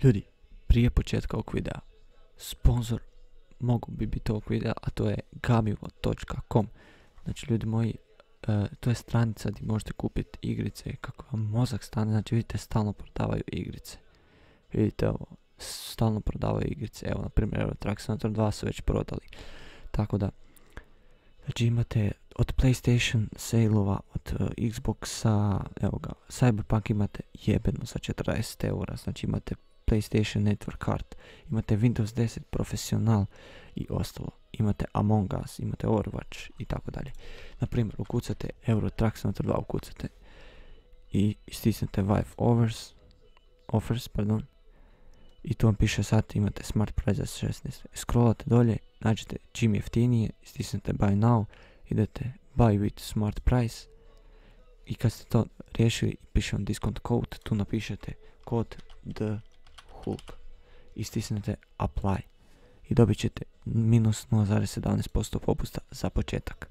Ljudi, prije početka ovog videa, sponsor mogu bi biti ovog videa, a to je gamivo.com. Znači, ljudi moji, to je stranica gdje možete kupiti igrice kako vam mozak stane. Znači, vidite, stalno prodavaju igrice. Vidite ovo, stalno prodavaju igrice. Evo, na primjer, Euro Truck Simulator 2 su već prodali. Tako da, znači imate od PlayStation sale-ova, od Xboxa, evo ga, Cyberpunk imate jebeno za 40 eura. Znači imate PlayStation Network Card, imate Windows 10 Professional i ostalo. Imate Among Us, imate Overwatch i tako dalje. Naprimjer, ukucate Euro Truck Simulator 2, ukucate i stisnete Vive Offers, pardon. I tu vam piše sad imate Smart Price za 16. Scrollate dolje, nađete čim jeftinije, stisnete Buy Now, idete Buy with Smart Price. I kad ste to riješili, piše vam discount code, tu napišete kod THEHULK i stisnete Apply. I dobit ćete minus 0,17% popusta za početak.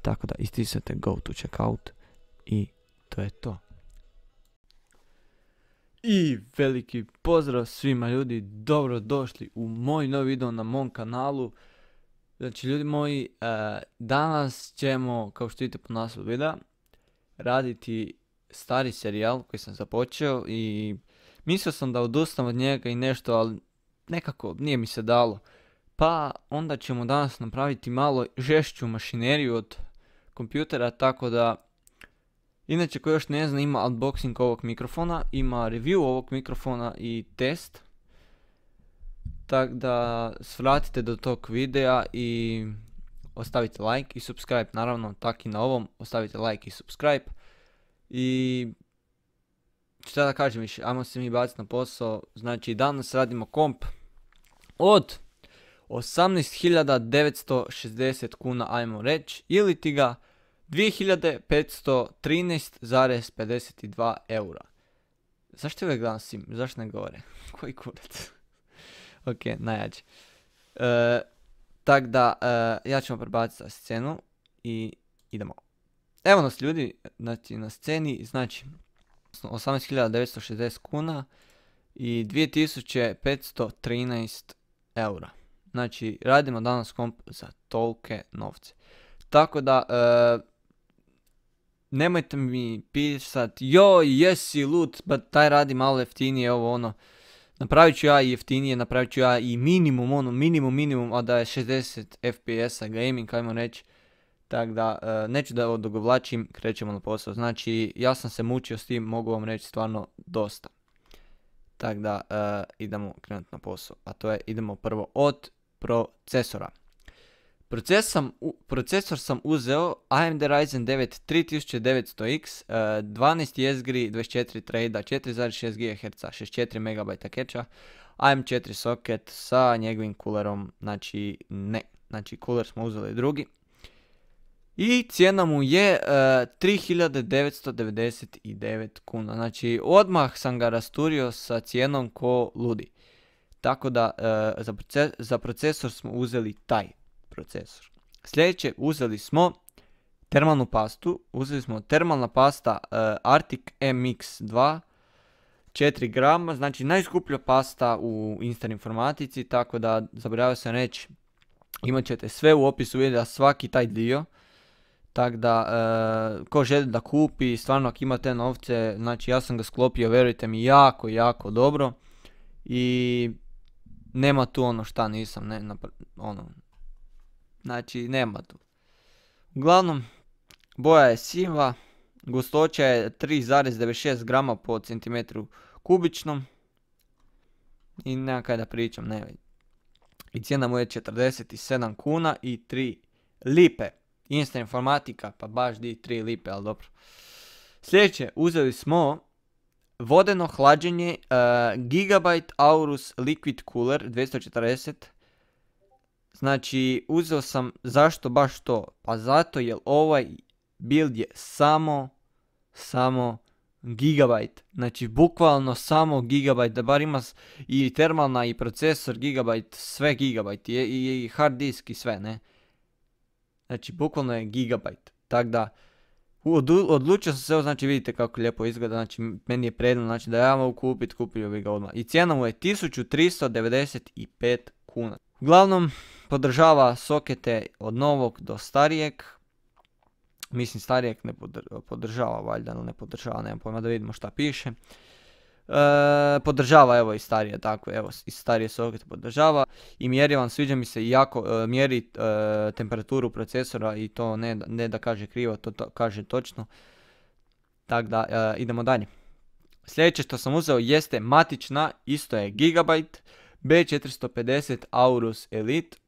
Tako da istisnete Go to Checkout i to je to. I veliki pozdrav svima ljudi, dobro došli u moj novi video na mom kanalu. Znači ljudi moji, danas ćemo, kao što vidite po naslovu videa, raditi stari serijal koji sam započeo i mislio sam da odustanem od njega i nešto, ali nekako nije mi se dalo. Pa onda ćemo danas napraviti malo žešću mašineriju od kompjutera, tako da, inače ko još ne zna, ima unboxing ovog mikrofona, ima review ovog mikrofona i test. Tako da svratite do tog videa i ostavite like i subscribe, naravno tak i na ovom, ostavite like i subscribe. I šta da kažem više, ajmo se mi baciti na posao. Znači danas radimo komp od 18.960 kuna, ajmo reći, ili ti ga 2513,52 eura. Zašto uvijek gledam sim? Zašto ne govore? Koji kurac? Ok, najjače. Tak da, ja ćemo prebaciti za scenu i idemo. Evo nas ljudi, znači na sceni, znači 18.960 kuna i 2513 eura. Znači radimo danas komp za tolike novce. Tako da, nemojte mi pisati, joj jesi lud, ba taj radi malo jeftinije, ovo ono. Napravit ću ja i jeftinije, napravit ću ja i minimum, ono minimum, a da je 60 FPS-a gaming, ajmo reći. Tako da, neću da odugovlačim, krećemo na posao. Znači, ja sam se mučio s tim, mogu vam reći stvarno dosta. Tako da, idemo krenuti na posao, a to je, idemo prvo od procesora. Procesor sam uzeo AMD Ryzen 9 3900X, 12 jezgri, 24 trejda, 4,6 GHz, 64 MB cache, AM4 socket sa njegovim coolerom, znači cooler smo uzeli drugi. I cijena mu je 3999 kuna, znači odmah sam ga rasturio sa cijenom ko ludi. Tako da za procesor smo uzeli taj procesor. Sljedeće, uzeli smo termalnu pastu, termalna pasta Arctic MX2, 4 grama, znači najskuplja pasta u Instant informatici, tako da zaboravio sam reći, imat ćete sve u opisu videa, svaki taj dio. Tako da, ko želi da kupi, stvarno ako imate novce, znači ja sam ga sklopio, vjerujte mi, jako dobro. I nema tu ono šta nisam, znači nema tu. Uglavnom, boja je siva, gustoća je 3,96 grama po centimetru kubičnom. I nema kaj da pričam, ne vidim. I cijena mu je 47 kuna i 3 lipe. Instant informatika, pa baš di 3 lipe, ali dobro. Sljedeće, uzeli smo vodeno hlađenje Gigabyte Aorus Liquid Cooler 240. Znači, uzeo sam, zašto baš to? Pa zato jer ovaj build je samo Gigabyte. Znači, bukvalno samo Gigabyte, da bar ima i termalna i procesor Gigabyte, sve Gigabyte i hard disk i sve, ne? Znači, bukvalno je Gigabyte. Tako da, Odlučio sam se, evo znači vidite kako lijepo izgleda, znači meni je predno, znači da ja mogu kupiti, kupio bi ga odmah. I cijena mu je 1395 kuna. Uglavnom, podržava sokete od novog do starijeg. Mislim starijeg ne podržava valjda, ali ne podržava, nemam pojma, da vidimo šta piše. Podržava evo i starije, tako evo i starije sokete podržava i mjeri vam, sviđa mi se jako, mjeri temperaturu procesora i to ne da kaže krivo, to kaže točno. Tako da idemo dalje. Sljedeće što sam uzeo jeste matična, isto je Gigabyte B450 Aorus Elite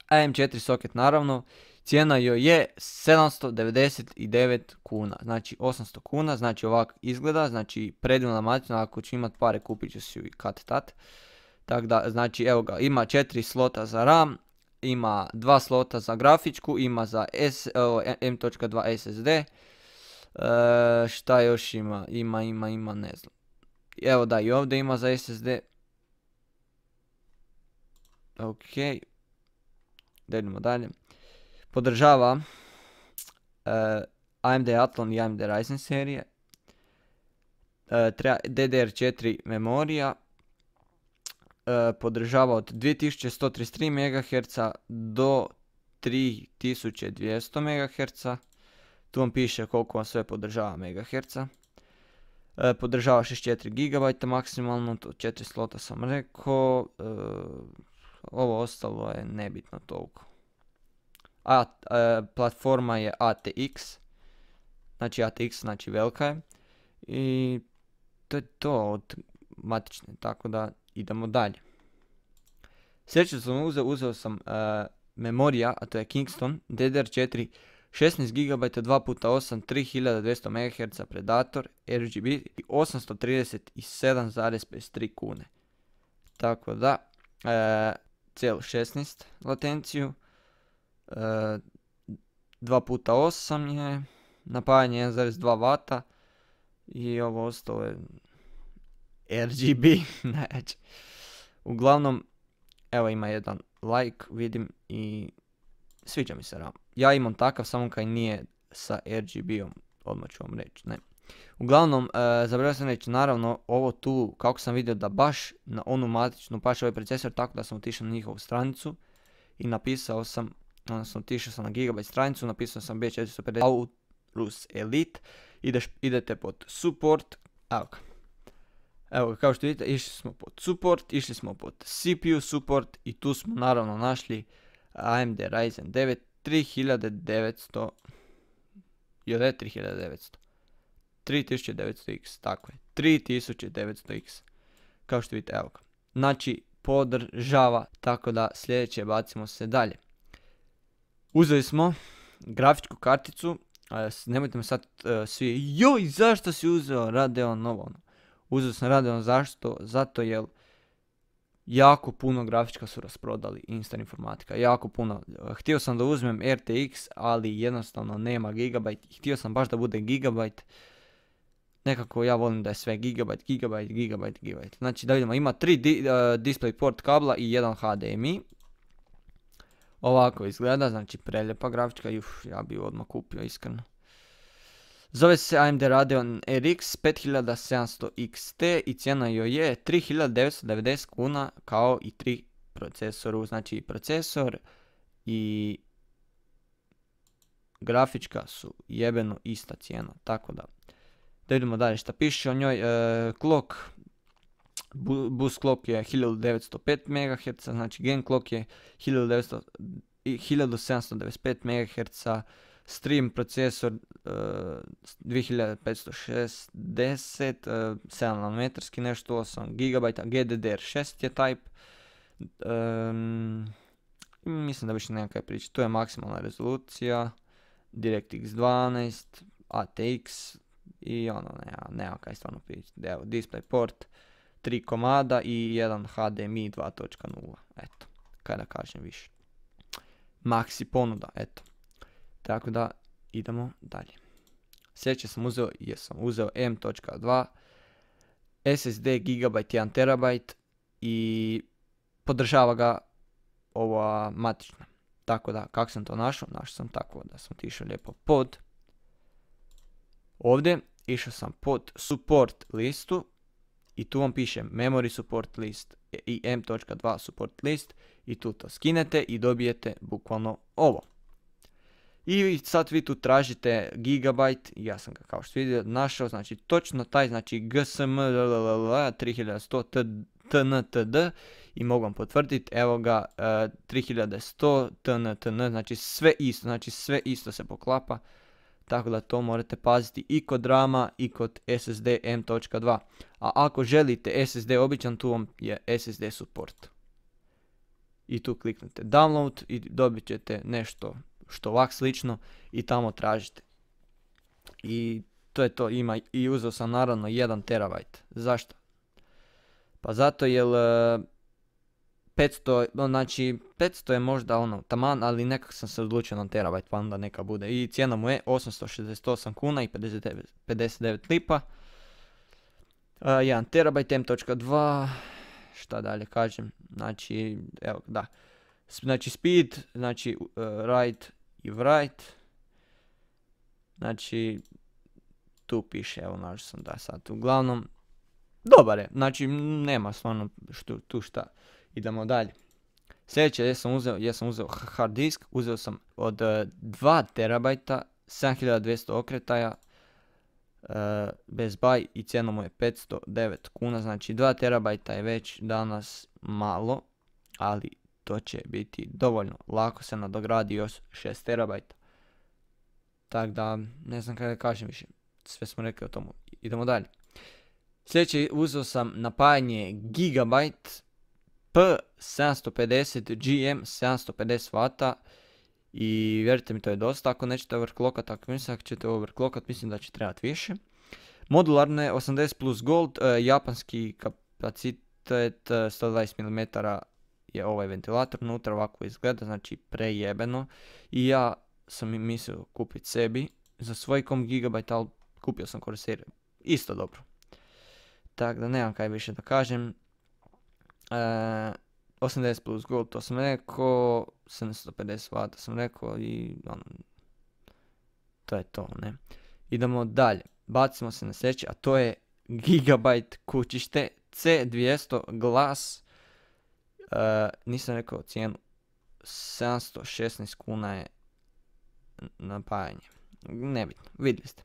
AM4 soket naravno. Cijena joj je 799 kuna, znači 800 kuna, znači ovako izgleda, znači predivna matična, ako ću imat pare kupit ću si ju i kad-tad. Tako da, znači evo ga, ima 4 slota za RAM, ima 2 slota za grafičku, ima za M.2 SSD. Šta još ima? Ima, ne znam. Evo da, i ovdje ima za SSD. Ok. Da idemo dalje. Podržava AMD Athlon i AMD Ryzen serije. DDR4 memorija. Podržava od 2133 MHz do 3200 MHz. Tu vam piše koliko vam sve podržava MHz. Podržava 64 GB maksimalno, to 4 slota sam rekao. Ovo ostalo je nebitno toliko. Platforma je ATX. Znači ATX znači velika je. I to je to od matične, tako da idemo dalje. Sljedeće sam uzeo sam memorija, a to je Kingston DDR4 16 GB 2x8 3200 MHz Predator RGB i 837,53 kune. Tako da cijelu 16 latenciju, 2x8 je, napajanje 1,2 W i ovo ostalo je RGB najjače. Uglavnom, evo ima jedan like, vidim i sviđa mi se RAM. Ja imam takav, samo kaj nije sa RGB-om, odmah ću vam reći, ne. Uglavnom, zaboravio sam reći, naravno, ovo tu, kako sam vidio da baš na onu matičnu paše ovaj procesor, tako da sam otišao na njihovu stranicu i napisao sam, odnosno otišao sam na Gigabyte stranicu, napisao sam B450 Aorus Elite, idete pod support, evo kao što vidite, išli smo pod support, išli smo pod CPU support i tu smo naravno našli AMD Ryzen 9 3900, jel je 3900X, tako je, 3900X, kao što vidite, evo ga. Znači, podržava, tako da sljedeće bacimo se dalje. Uzeli smo grafičku karticu, nemojte me sad svi, joj, zašto si uzeo Radeon Novo? Uzeo sam Radeon, zašto? Zato jer jako puno grafička su rasprodali Instar Informatika, jako puno. Htio sam da uzmem RTX, ali jednostavno nema Gigabyte. Htio sam baš da bude Gigabyte. Nekako ja volim da je sve Gigabyte. Znači da vidimo, ima 3 DisplayPort kabla i jedan HDMI. Ovako izgleda, znači preljepa grafička, ja bi odmah kupio iskreno. Zove se AMD Radeon RX 5700 XT i cijena joj je 3990 kuna kao i 3 procesoru, znači procesor i grafička su jebeno ista cijena, tako da idemo dalje šta piše o njoj. Clock, boost clock je 1905 MHz, znači gain clock je 1795 MHz, stream procesor 2560, 7 nanometarski, nešto 8 GB, GDDR6 je type. Mislim da više nema kaj pričati, to je maksimalna rezolucija, DirectX 12, ATX i ono, nema kaj stvarno pričati. Evo, DisplayPort, 3 komada i jedan HDMI 2.0, eto, kaj da kažem više. Maxi ponuda, eto. Tako da idemo dalje. Sljedeće sam uzeo M.2 SSD Gigabyte 1 TB i podržava ga ova matična. Tako da, kako sam to našao? Našao sam tako da sam otišao lijepo pod Ovdje išao sam pod support listu i tu vam piše memory support list i m.2 support list i tu to skinete i dobijete bukvalno ovo. I sad vi tu tražite gigabyte, ja sam ga kao što vidio našao, znači točno taj, znači gsm 3100 tntd i mogu vam potvrditi, evo ga 3100 tntn, znači sve isto se poklapa, tako da to morate paziti i kod rama i kod SSD m.2, a ako želite SSD običan, tu vam je SSD support. I tu kliknete download i dobit ćete nešto što ovak slično i tamo tražite. I to je to, ima i uzeo sam naravno 1 terabajt. Zašto? Pa zato jer 500 je možda ono taman, ali nekak sam se odlučio na terabajt, pa onda neka bude. I cijena mu je 868 kuna i 59 lipa. 1 terabajt m.2, šta dalje kažem, znači, evo, da. Znači speed, znači write i write, znači tu piše, evo našao sam da sad, uglavnom, dobar je, znači nema stvarno tu šta, idemo dalje. Sljedeće jesam uzeo hard disk, uzeo sam od 2 terabajta, 7200 okretaja, bez buy i cijena mu je 509 kuna, znači 2 terabajta je već danas malo, ali to će biti dovoljno, lako se nadogradi još 6 terabajta. Tako da, ne znam kada kažem više, sve smo rekli o tomu, idemo dalje. Sljedeće uzeo sam napajanje Gigabyte P750 GM 750 W i vjerujte mi to je dosta, ako nećete overclockat, ako ćete overclockat mislim da će trebati više. Modularno je 80 plus gold, japanski kapacitet 120 mm je ovaj ventilator, unutra ovako izgleda, znači prejebeno. I ja sam mislio kupiti sebi za svoj Gigabyte, ali kupio sam Corsair, isto dobro. Tako da nemam kaj više da kažem. 80 plus gold, to sam rekao, 750 W sam rekao i ono, to je to, ne. Idemo dalje, bacimo se na sljedeće, a to je Gigabyte kućište C200 Glass, nisam rekao cijenu, 716 kuna je napajanje, nebitno, vidjeli ste.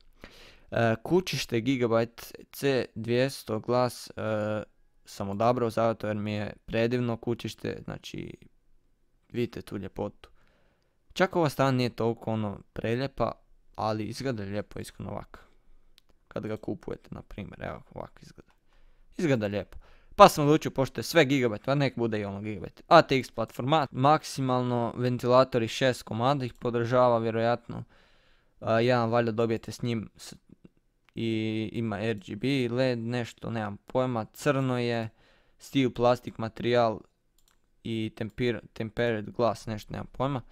Kućište Gigabyte C200 Glass sam odabrao zato jer mi je predivno kućište, znači vidite tu ljepotu. Čak ova strana nije toliko ono preljepa, ali izgleda lijepo iskreno ovako. Kad ga kupujete, na primjer, evo ovako izgleda. Izgleda lijepo. Pa sam odlučio, pošto je sve Gigabyte, pa nek bude i ono Gigabyte. ATX platforma, maksimalno ventilatori 6 komada ih podržava vjerojatno. Jedan valjda dobijete s njim i ima RGB, LED, nešto, nemam pojma, crno je, steel plastik materijal i tempered glass, nešto, nemam pojma.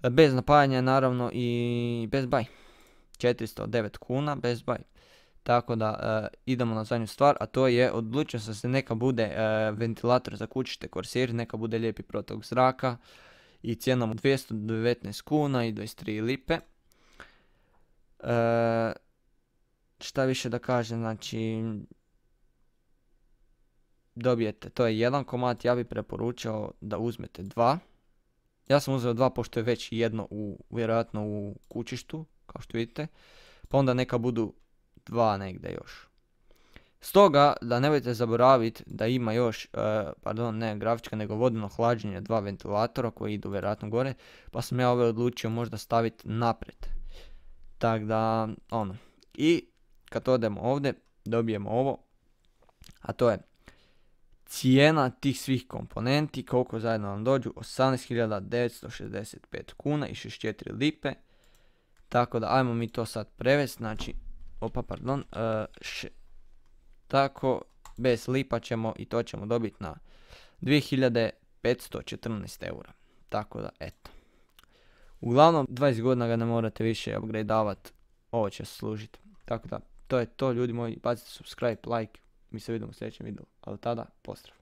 Bez napajanja naravno i bez buy, 409 kuna bez buy. Tako da idemo na zadnju stvar, a to je, odlučio sam se neka bude ventilator za kućište Corsair, neka bude lijepi protok zraka i cijena mu 219 kuna i 23 lipe. Šta više da kažem, znači dobijete, to je jedan komad, ja bih preporučao da uzmete dva. Ja sam uzeo dva pošto je već jedno vjerojatno u kućištu, kao što vidite, pa onda neka budu dva negdje još. Stoga da nemojte zaboraviti da ima još, ne grafička nego vodeno hlađenje, dva ventilatora koji idu vjerojatno gore, pa sam ja ove odlučio možda staviti naprijed. Tako da, ono, i kad odemo ovdje, dobijemo ovo, a to je cijena tih svih komponenti, koliko zajedno nam dođu, 18.965 kuna i 64 lipe. Tako da, ajmo mi to sad prevesti, znači, tako, bez lipa ćemo i to ćemo dobiti na 2514 eura. Tako da, eto. Uglavnom, 20 godina ga ne morate više upgradeavati, ovo će se služiti. Tako da, to je to ljudi moji, bacite subscribe, like, mi se vidimo u sljedećem videu, ali tada, pozdrav.